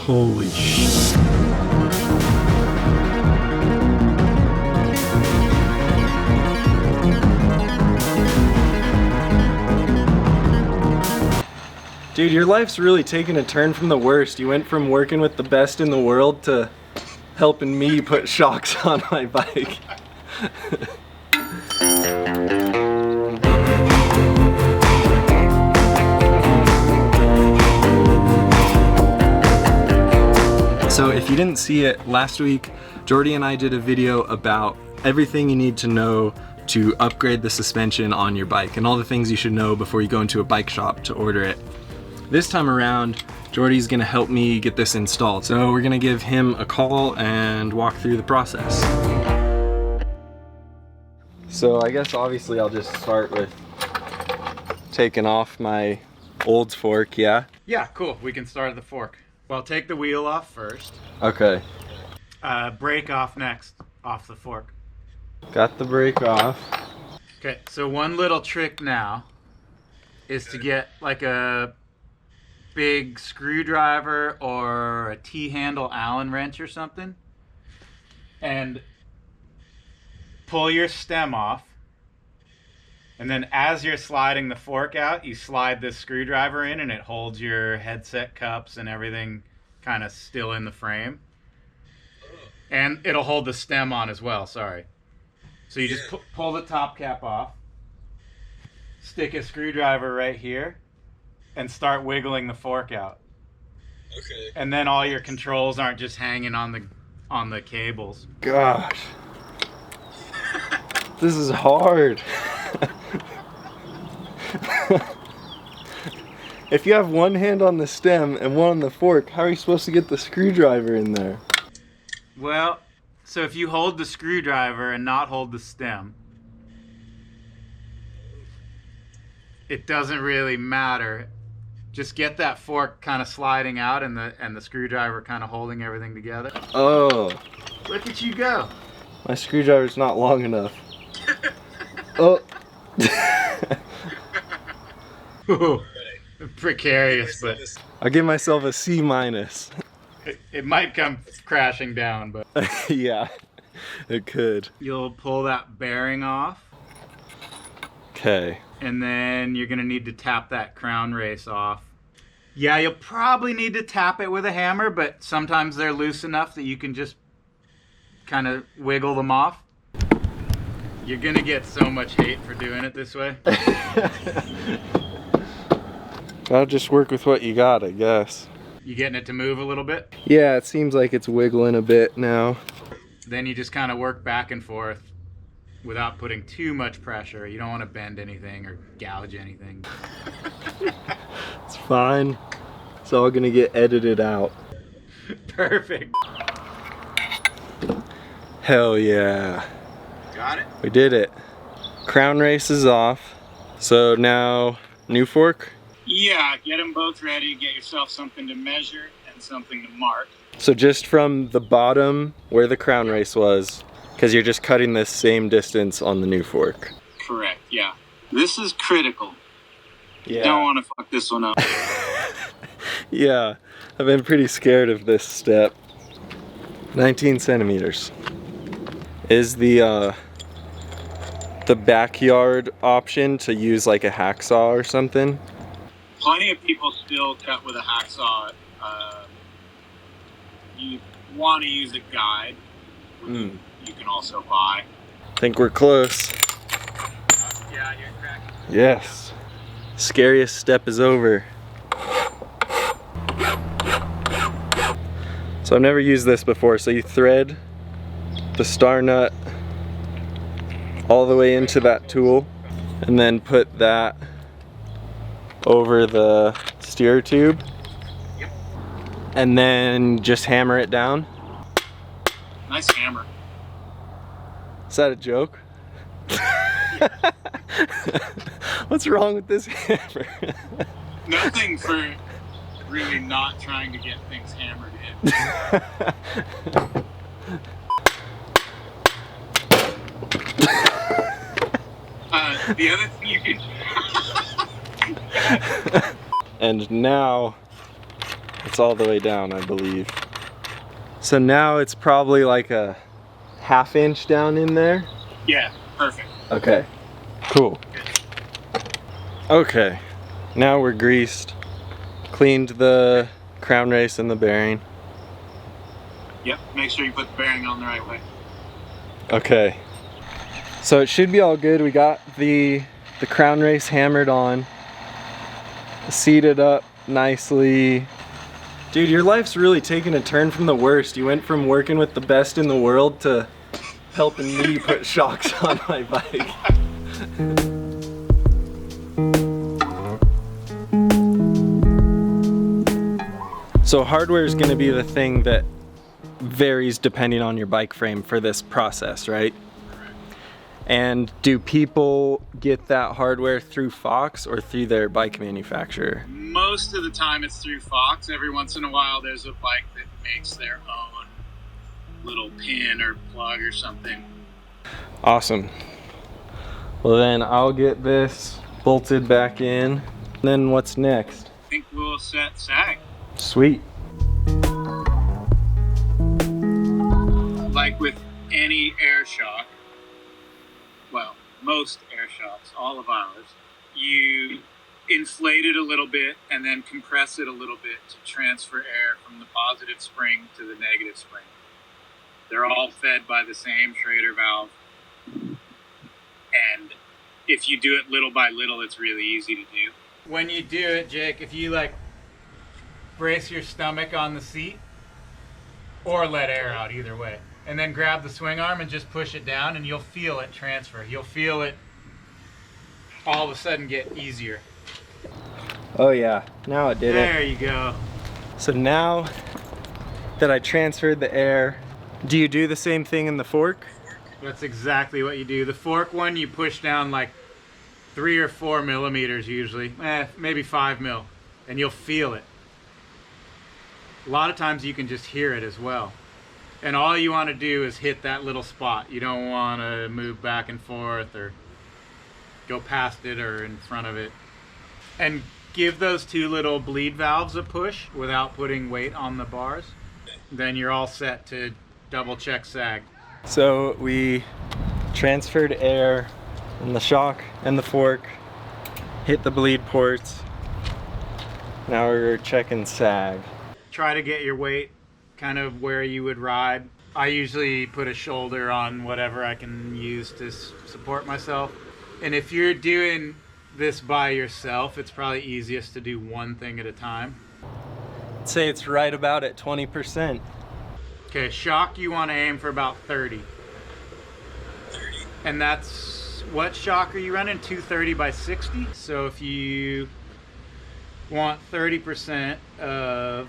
Holy shit. Dude, your life's really taken a turn from the worst. You went from working with the best in the world to helping me put shocks on my bike. So if you didn't see it, last week, Jordi and I did a video about everything you need to know to upgrade the suspension on your bike and all the things you should know before you go into a bike shop to order it. This time around, Jordi's gonna help me get this installed. So we're gonna give him a call and walk through the process. So I guess obviously I'll just start with taking off my old fork, yeah? Yeah, cool. We can start at the fork. Well, take the wheel off first. Okay. Brake off next, off the fork. Got the brake off. Okay, so one little trick now is to get like a big screwdriver or a T-handle Allen wrench or something and pull your stem off, and then as you're sliding the fork out, you slide this screwdriver in and it holds your headset cups and everything kind of still in the frame, and it'll hold the stem on as well. Sorry. So you just pull the top cap off, stick a screwdriver right here, and start wiggling the fork out. Okay. And then all your controls aren't just hanging on the cables. Gosh. This is hard. If you have one hand on the stem and one on the fork, how are you supposed to get the screwdriver in there? Well, so if you hold the screwdriver and not hold the stem, it doesn't really matter. Just get that fork kind of sliding out and the screwdriver kind of holding everything together. Oh. Look at you go. My screwdriver's not long enough. Oh. Ooh, precarious, but I'll give myself a C minus. it might come crashing down, but Yeah, it could. you'll pull that bearing off. Okay. And then you're gonna need to tap that crown race off. Yeah, you'll probably need to tap it with a hammer, but sometimes they're loose enough that you can just kind of wiggle them off. You're gonna get so much hate for doing it this way. I'll just work with what you got, I guess. You getting it to move a little bit? Yeah, it seems like it's wiggling a bit now. Then you just kind of work back and forth without putting too much pressure. You don't want to bend anything or gouge anything. It's fine. It's all gonna get edited out. Perfect. Hell yeah. Got it? We did it. Crown race is off. So now, new fork? Yeah, get them both ready. Get yourself something to measure and something to mark. So just from the bottom where the crown race was, because you're just cutting the same distance on the new fork. Correct, yeah. This is critical. Yeah. Don't want to fuck this one up. Yeah, I've been pretty scared of this step. 19 centimeters. Is the backyard option to use like a hacksaw or something? Plenty of people still cut with a hacksaw. You want to use a guide, which you can also buy. I think we're close. Yeah, you're cracking. Yes. Scariest step is over. So I've never used this before. So you thread the star nut all the way into that tool and then put that over the steer tube. Yep. And then just hammer it down. Nice hammer. Is that a joke? What's wrong with this hammer? Nothing for really not trying to get things hammered in. The other thing you can And now It's all the way down, I believe. So now it's probably like a ½ inch down in there. Yeah, perfect. Okay, cool. Okay, now we're greased. Cleaned the crown race and the bearing. Yep, make sure you put the bearing on the right way. Okay, so it should be all good. We got the crown race hammered on, seated up nicely. Dude, your life's really taken a turn from the worst. You went from working with the best in the world to helping me put shocks on my bike. So hardware is going to be the thing that varies depending on your bike frame for this process, right? And do people get that hardware through Fox or through their bike manufacturer? Most of the time it's through Fox. Every once in a while there's a bike that makes their own little pin or plug or something. Awesome. Well then I'll get this bolted back in. Then what's next? I think we'll set sag. Sweet. Like with any air shock, well, most air shocks, all of ours, you inflate it a little bit and then compress it a little bit to transfer air from the positive spring to the negative spring. They're all fed by the same Schrader valve. And if you do it little by little, it's really easy to do. When you do it, Jake, if you like brace your stomach on the seat or let air out, either way, and then grab the swing arm and just push it down, and you'll feel it transfer. You'll feel it all of a sudden get easier. Oh yeah, now it did it. There you go. So now that I transferred the air, do you do the same thing in the fork? That's exactly what you do. The fork one, you push down like 3 or 4 millimeters usually, maybe 5 mil, and you'll feel it. A lot of times you can just hear it as well. And all you want to do is hit that little spot. You don't want to move back and forth or go past it or in front of it. And give those 2 little bleed valves a push without putting weight on the bars. Then you're all set to double check sag. So we transferred air in the shock and the fork, hit the bleed ports. Now we're checking sag. Try to get your weight kind of where you would ride. I usually put a shoulder on whatever I can use to support myself. And if you're doing this by yourself, it's probably easiest to do one thing at a time. I'd say it's right about at 20%. Okay, shock you want to aim for about 30. 30. And that's, what shock are you running? 230 by 60? So if you want 30% of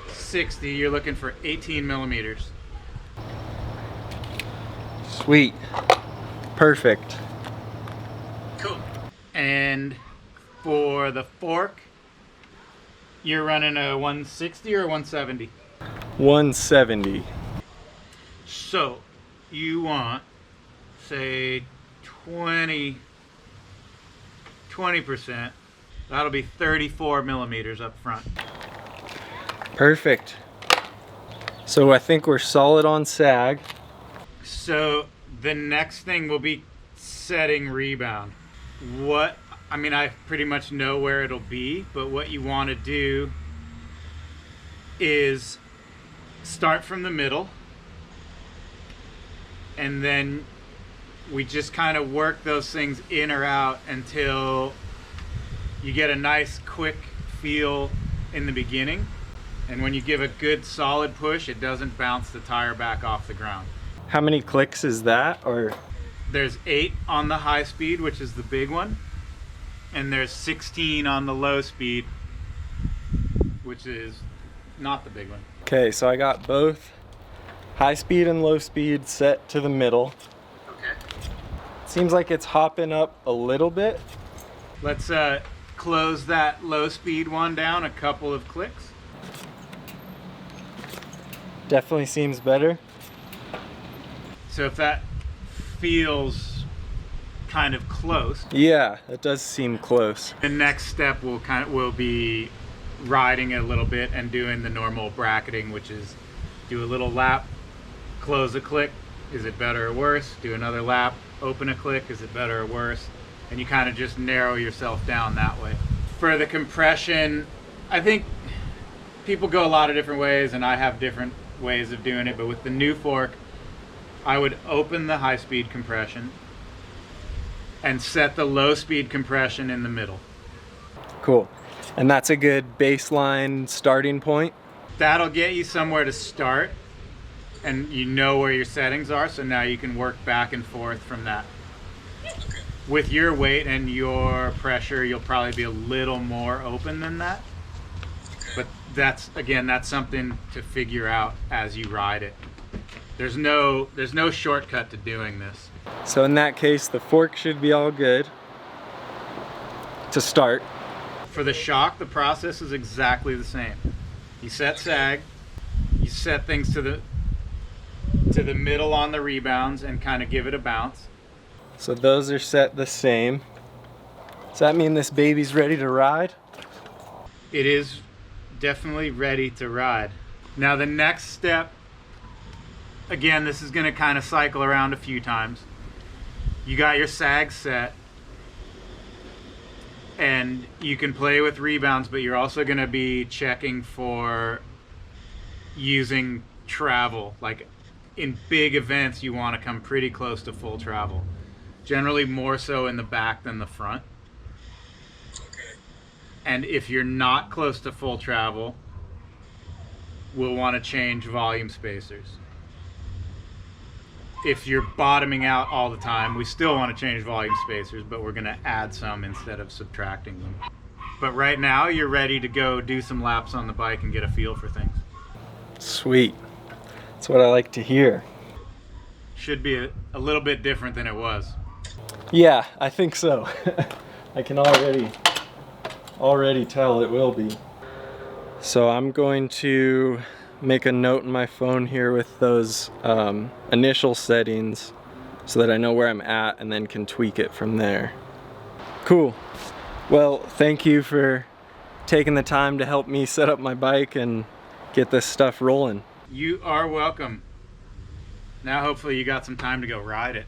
60, you're looking for 18 millimeters. Sweet. Perfect. Cool. And for the fork, you're running a 160 or 170? 170. So you want, say, 20%. That'll be 34 millimeters up front. Perfect. So I think we're solid on sag. So the next thing will be setting rebound. I pretty much know where it'll be, but what you want to do is start from the middle, and then we just kind of work those things in or out until you get a nice quick feel in the beginning. And when you give a good solid push, it doesn't bounce the tire back off the ground. How many clicks is that? Or There's 8 on the high speed, which is the big one, and there's 16 on the low speed, which is not the big one. okay, so I got both high speed and low speed set to the middle. Okay. Seems like it's hopping up a little bit. Let's close that low speed one down a couple of clicks. Definitely seems better. So if that feels kind of close, Yeah, it does seem close. the next step will be riding it a little bit and doing the normal bracketing, which is do a little lap, close a click, is it better or worse? Do another lap, open a click, is it better or worse? And you kind of just narrow yourself down that way. For the compression, I think people go a lot of different ways, and I have different ways of doing it, but with the new fork, I would open the high-speed compression and set the low-speed compression in the middle. Cool. And that's a good baseline starting point? That'll get you somewhere to start, and you know where your settings are, so now you can work back and forth from that. Okay. With your weight and your pressure, you'll probably be a little more open than that. Okay. But that's something to figure out as you ride it. There's no shortcut to doing this. So in that case, the fork should be all good to start. For the shock, the process is exactly the same. You set sag, you set things to the middle on the rebounds and kind of give it a bounce. So those are set the same. Does that mean this baby's ready to ride? It is definitely ready to ride. Now the next step, again, this is going to kind of cycle around a few times. You got your sag set, and you can play with rebounds, but you're also going to be checking for using travel. Like in big events, you want to come pretty close to full travel. Generally more so in the back than the front. Okay. And if you're not close to full travel, we'll want to change volume spacers. If you're bottoming out all the time, we still want to change volume spacers, but we're going to add some instead of subtracting them. But right now, you're ready to go do some laps on the bike and get a feel for things. Sweet. That's what I like to hear. Should be a little bit different than it was. Yeah, I think so. I can already tell it will be. So I'm going to make a note in my phone here with those initial settings so that I know where I'm at and then can tweak it from there. Cool. Well, thank you for taking the time to help me set up my bike and get this stuff rolling. You are welcome. Now hopefully you got some time to go ride it.